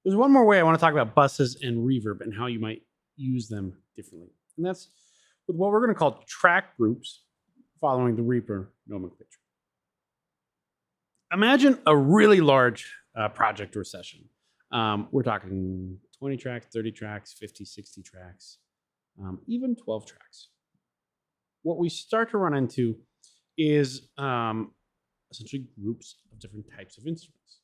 There's one more way I want to talk about buses and reverb and how you might use them differently. And that's with what we're going to call track groups following the Reaper nomenclature. Imagine a really large project or session. We're talking 20 tracks, 30 tracks, 50, 60 tracks, even 12 tracks. What we start to run into is essentially groups of different types of instruments.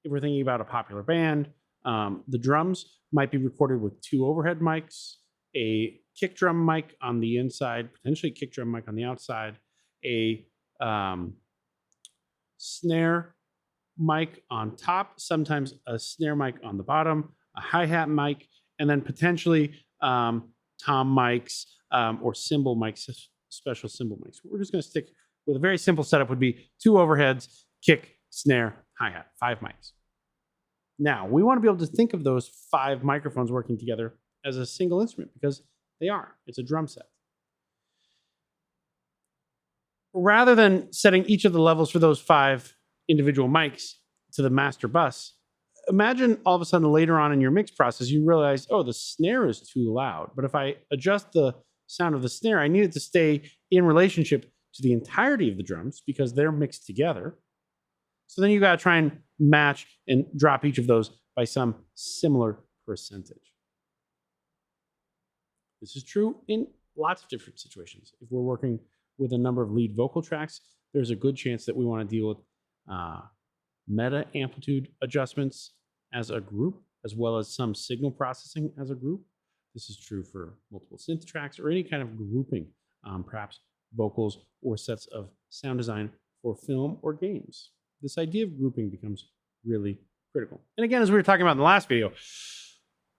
If we're thinking about a popular band, the drums might be recorded with two overhead mics, a kick drum mic on the inside, potentially a kick drum mic on the outside, a snare mic on top, sometimes a snare mic on the bottom, a hi-hat mic, and then potentially tom mics or cymbal mics, special cymbal mics. We're just going to stick with a very simple setup would be two overheads, kick, snare, hi-hat, 5 mics. Now, we want to be able to think of those 5 microphones working together as a single instrument because they are. It's a drum set. Rather than setting each of the levels for those 5 individual mics to the master bus, imagine all of a sudden later on in your mix process, you realize, oh, the snare is too loud. But if I adjust the sound of the snare, I need it to stay in relationship to the entirety of the drums because they're mixed together. So then you got to try and match and drop each of those by some similar percentage. This is true in lots of different situations. If we're working with a number of lead vocal tracks, there's a good chance that we want to deal with meta amplitude adjustments as a group, as well as some signal processing as a group. This is true for multiple synth tracks or any kind of grouping, perhaps vocals or sets of sound design for film or games. This idea of grouping becomes really critical. And again, as we were talking about in the last video,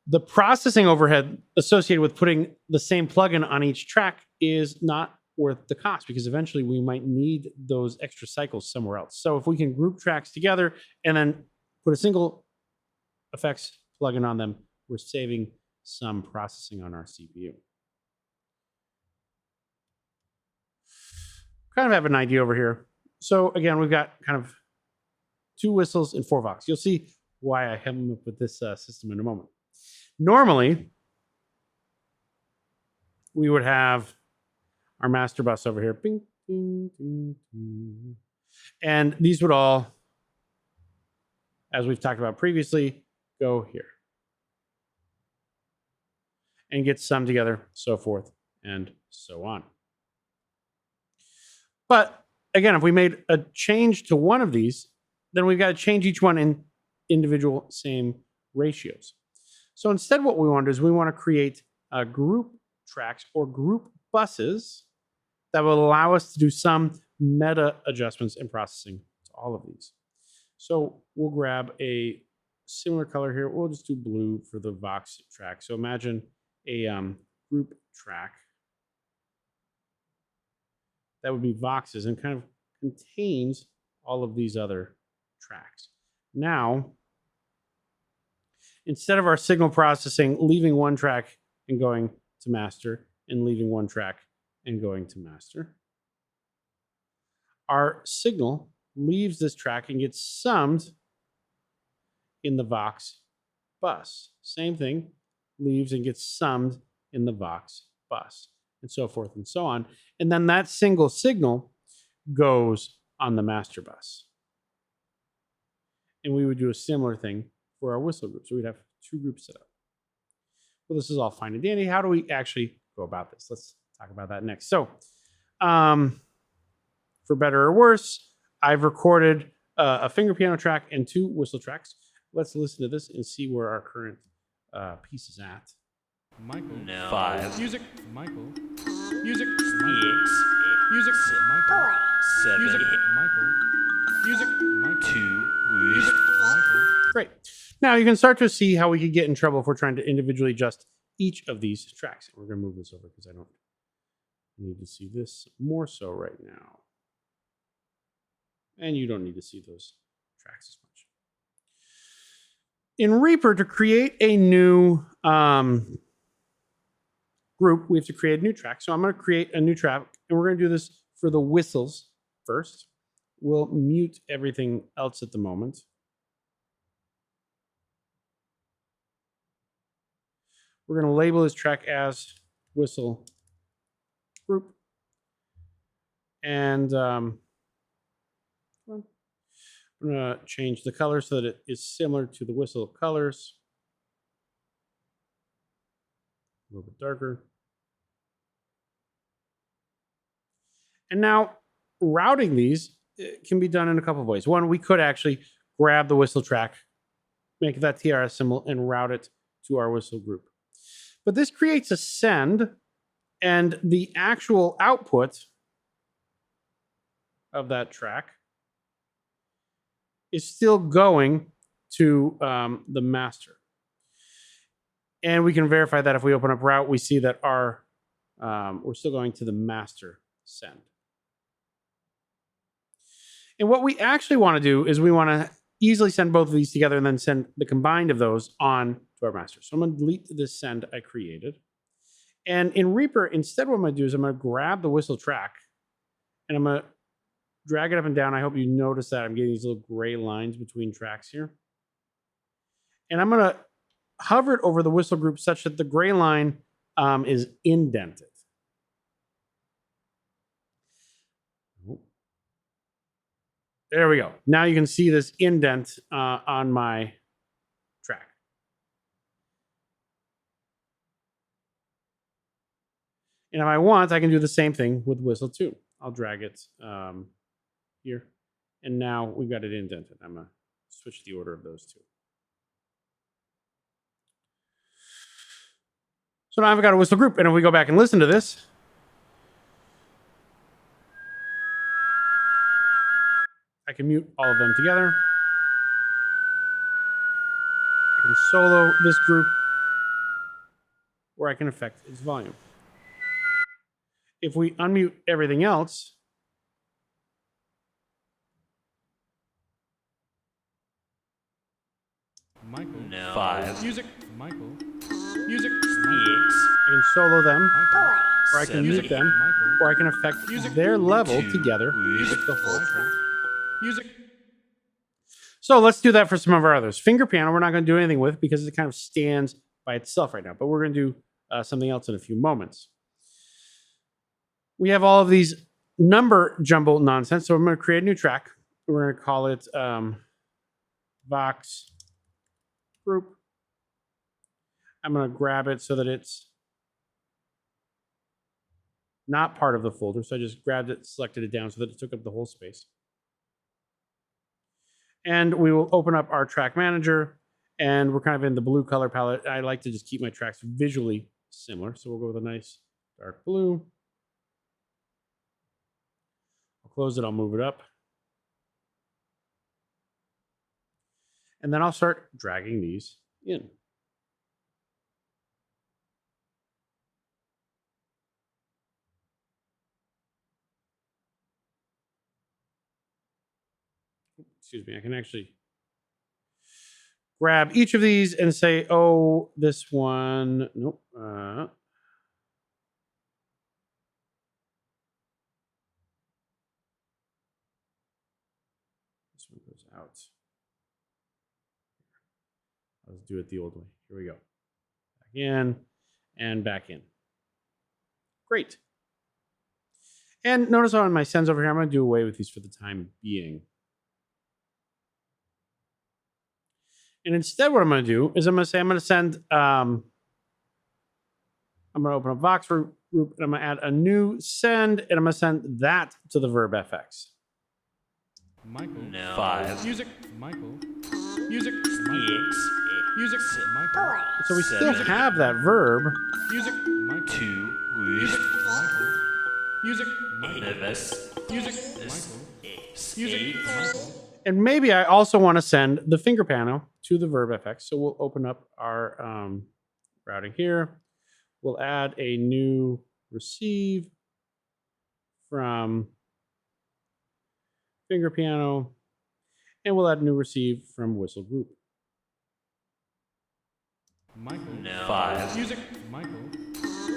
the processing overhead associated with putting the same plugin on each track is not worth the cost because eventually we might need those extra cycles somewhere else. So if we can group tracks together and then put a single effects plugin on them, we're saving some processing on our CPU. Kind of have an idea over here. So again, we've got kind of 2 whistles and 4 vox. You'll see why I have them up with this system in a moment. Normally, we would have our master bus over here. Bing, bing, bing, bing. And these would all, as we've talked about previously, go here. And get summed together, so forth and so on. But again, if we made a change to one of these, then we've got to change each one in individual same ratios. So instead, what we want to do is we want to create group tracks or group buses that will allow us to do some meta adjustments and processing to all of these. So we'll grab a similar color here. We'll just do blue for the vox track. So imagine a group track that would be voxes and kind of contains all of these other tracks. Now, instead of our signal processing leaving one track and going to master and leaving one track and going to master, our signal leaves this track and gets summed in the vox bus. Same thing, leaves and gets summed in the vox bus, and so forth and so on. And then that single signal goes on the master bus. And we would do a similar thing for our whistle group. So we'd have 2 groups set up. Well, this is all fine and dandy. How do we actually go about this? Let's talk about that next. So, for better or worse, I've recorded a finger piano track and 2 whistle tracks. Let's listen to this and see where our current piece is at. Michael. No. 5. Music. Michael. Music. 6. Music. Michael. 7. Music. Michael. Music. Michael. 2. Music. Michael. Great. Now you can start to see how we could get in trouble if we're trying to individually adjust each of these tracks. We're going to move this over because I don't need to see this more so right now. And you don't need to see those tracks as much. In Reaper, to create a new group, we have to create a new track. So I'm going to create a new track, and we're going to do this for the whistles first. We'll mute everything else at the moment. We're going to label this track as whistle group. And I'm going to change the color so that it is similar to the whistle colors. A little bit darker. And now routing these can be done in a couple of ways. One, we could actually grab the whistle track, make that TRS symbol, and route it to our whistle group. But this creates a send, and the actual output of that track is still going to the master. And we can verify that if we open up route, we see that our we're still going to the master send. And what we actually want to do is we want to easily send both of these together and then send the combined of those on to our master. So I'm going to delete this send I created. And in Reaper, instead what I'm going to do is I'm going to grab the whistle track and I'm going to drag it up and down. I hope you notice that I'm getting these little gray lines between tracks here. And I'm going to hover it over the whistle group such that the gray line is indented. There we go. Now you can see this indent on my track. And if I want, I can do the same thing with whistle 2. I'll drag it here. And now we've got it indented. I'm going to switch the order of those two. So now I've got a whistle group. And if we go back and listen to this, I can mute all of them together. I can solo this group, or I can affect its volume. If we unmute everything else, Michael. No. 5. Music. Michael. Music. 6. I can solo them, Michael. or I can mute 7. them, Michael. or I can affect Music. their level 2. together Music. with the whole track. Music. So let's do that for some of our others. Finger piano, we're not going to do anything with because it kind of stands by itself right now, but we're going to do something else in a few moments. We have all of these number jumble nonsense, so I'm going to create a new track. We're going to call it Vox Group. I'm going to grab it so that it's not part of the folder. So I just grabbed it, selected it down so that it took up the whole space. And we will open up our track manager, and we're kind of in the blue color palette. I like to just keep my tracks visually similar. So we'll go with a nice dark blue. I'll close it, I'll move it up. And then I'll start dragging these in. Excuse me, I can actually grab each of these and say, oh, this one, nope. This one goes out. Let's do it the old way. Here we go. Back in and back in. Great. And notice on my sends over here, I'm going to do away with these for the time being. And instead, what I'm going to do is I'm going to say I'm going to send, I'm going to open up Vox group, and I'm going to add a new send, and I'm going to send that to the verb FX. Michael. No. 5. Music. Michael. Music. 6. Music. Michael. So we still 7. have that verb. Music. Michael. 2. Music. Michael. Music. 8. Michael. Music. Michael. Music. 8. Michael. And maybe I also want to send the finger piano to the verb FX. So we'll open up our routing here. We'll add a new receive from finger piano, and we'll add a new receive from whistle group. Michael. No. 5. Music. Michael.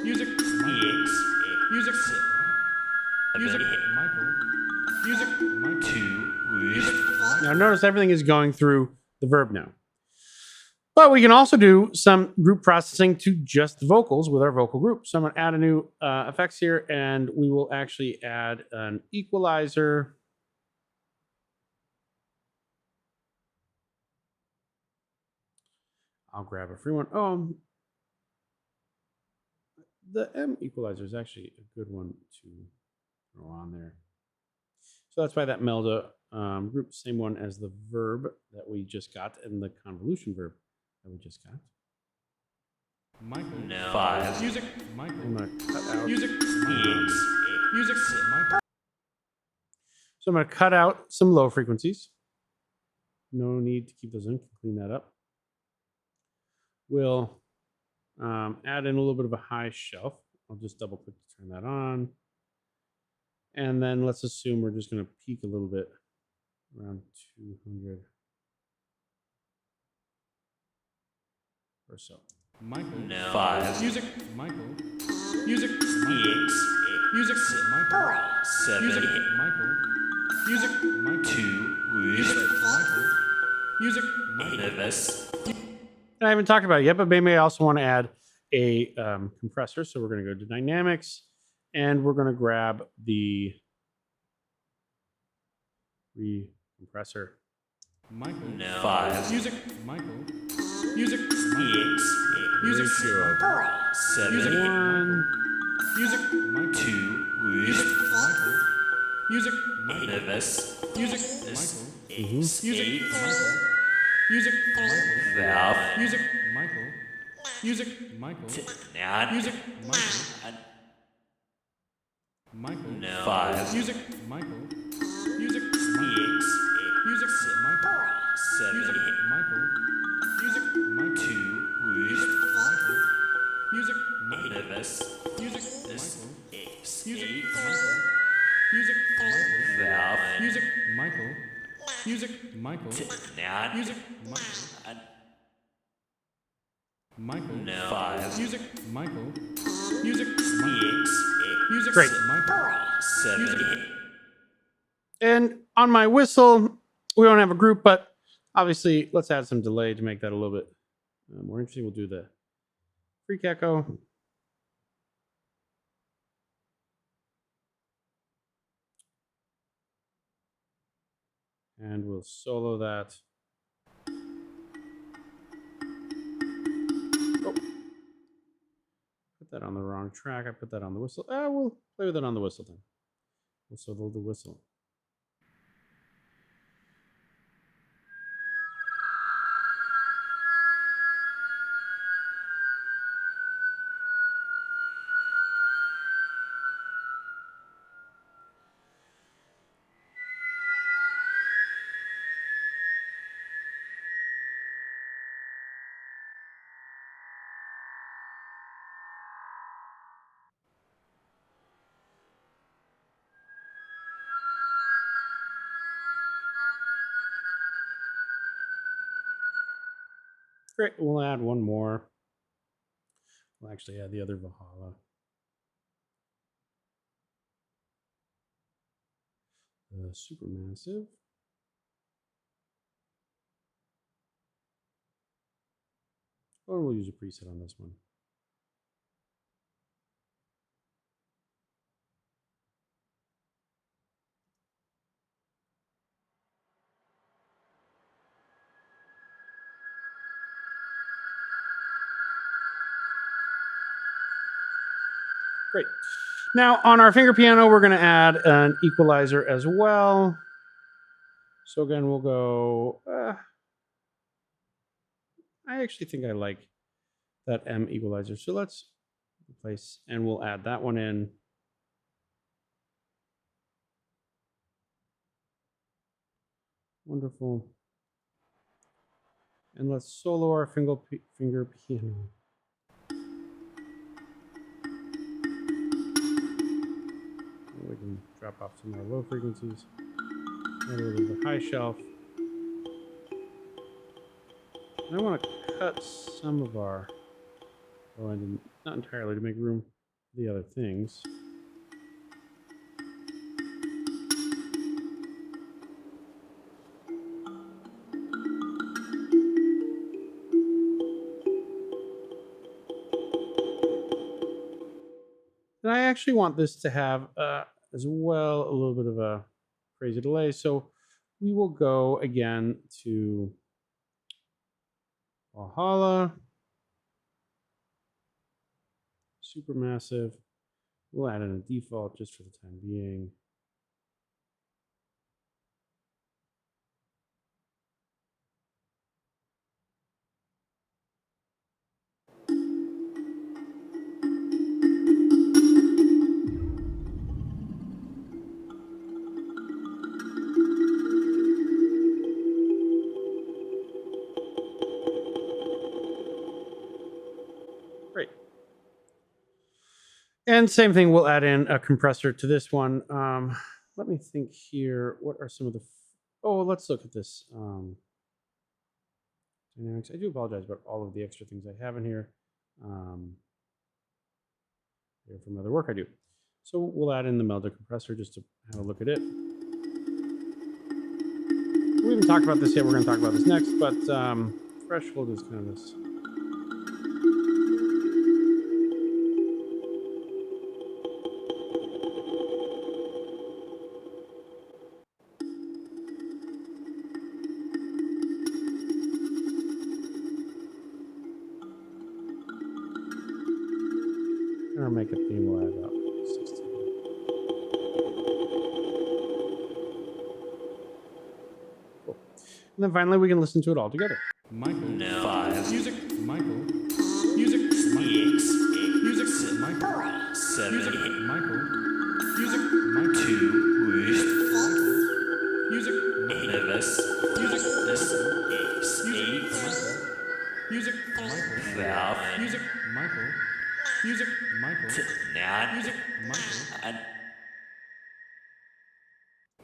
Music. 6. Music. Music. 7. Michael. Music. Michael. 2. Music. Now notice everything is going through the verb now. But we can also do some group processing to just the vocals with our vocal group. So I'm going to add a new effects here, and we will actually add an equalizer. I'll grab a free one. Oh, the M equalizer is actually a good one to throw on there. So that's why that Melda group, same one as the verb that we just got and the convolution verb that we just got. Michael. No. 5. Music. Michael. I'm going to cut out. Music. Music. Michael. So I'm going to cut out some low frequencies. No need to keep those in. Clean that up. We'll add in a little bit of a high shelf. I'll just double click to turn that on. And then let's assume we're just going to peak a little bit around 200 or so. Michael. No. 5. Music. Michael. Music. Music. Michael. 7. Music. Michael. Music. Michael. 2. Music. Michael. Music. Michael. Nervous. I haven't talked about it yet, but maybe I also want to add a compressor. So we're going to go to dynamics, and we're going to grab the compressor. Michael. No. 5. Music. Michael. Music. Michael. Music. 7. Music. One. Music. Michael. 2. Music. Michael. Music. Michael. Nervous. Music. This Michael. is Music. 8. Michael. Music. Michael. Valve. Music. Michael. Music. Michael. 9. Music. Michael. Michael. No. 5. Music. Michael. Music. Michael. Music. Michael. 7. Music. Michael. Music. Michael. 2. Music. Michael. Music. Michael. Nervous. Music. This Michael. is Music. 8. Michael. Music. Michael. Valve. Music. Michael. Music. Michael. 9. Music. Michael. Michael. No. 5. Music. Michael. Music. Michael. Music. Great. Michael. 7. And on my whistle, we don't have a group, but obviously let's add some delay to make that a little bit more interesting. We'll do the freak echo. And we'll solo that. Oh. Put that on the wrong track. I put that on the whistle. We'll play with it on the whistle then. We'll solo the whistle. Great. We'll add one more. We'll actually add the other Valhalla. Supermassive. Or we'll use a preset on this one. Great. Now on our finger piano, we're going to add an equalizer as well. So again, we'll go. I actually think I like that M equalizer. So let's replace, and we'll add that one in. Wonderful. And let's solo our finger piano. We can drop off some more low frequencies. And a little bit high shelf. And I want to cut some of our low end, not entirely, to make room for the other things. And I actually want this to have as well a little bit of a crazy delay. So we will go again to Valhalla, Supermassive. We'll add in a default just for the time being. Great. And same thing, we'll add in a compressor to this one. Let me think here. What are some of the... Oh, let's look at this. Dynamics. I do apologize about all of the extra things I have in here. They're from other work I do. So we'll add in the Melda compressor just to have a look at it. We haven't talked about this yet. We're going to talk about this next, but threshold is kind of this. Our makeup theme will add about 16. Cool. And then finally, we can listen to it all together. Michael. No. 5. Music. Michael. Music. Michael. 6. Music. 7. Michael. 7. Music. Michael. Music. Michael. 2. Woost. Music. Nevis. Music. This. Music. 8. Music. Michael. Valve. Music. Michael. Music. Michael. Not. Music. Michael. And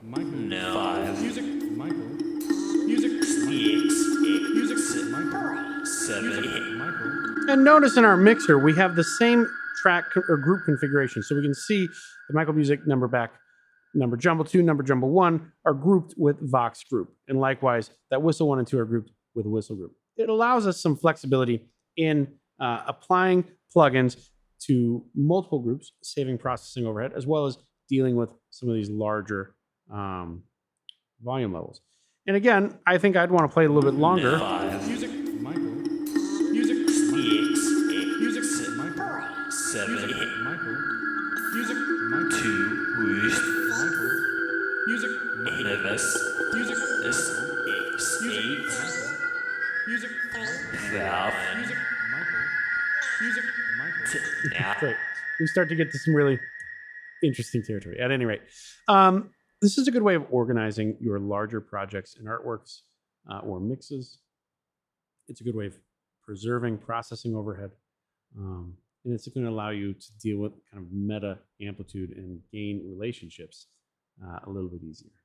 Michael. no. 5. Music. Michael. Music. 6. Music. Michael. 7. Michael. And notice in our mixer, we have the same track or group configuration. So we can see the Michael Music number back, number jumble 2, number jumble 1 are grouped with Vox group. And likewise, that whistle 1 and 2 are grouped with a whistle group. It allows us some flexibility in applying plugins to multiple groups, saving processing overhead, as well as dealing with some of these larger volume levels. And again, I think I'd want to play it a little bit longer. 5. Music. Michael. Music. 6. Music. Michael. 7. Michael. Music. Michael. 2. Woost. Michael. Music. Nevis. Music. This. 8. Music. Valve. Music. Michael. Music. Michael. Now. Great. We start to get to some really interesting territory. At any rate, this is a good way of organizing your larger projects and artworks or mixes. It's a good way of preserving processing overhead. And it's going to allow you to deal with kind of meta amplitude and gain relationships a little bit easier.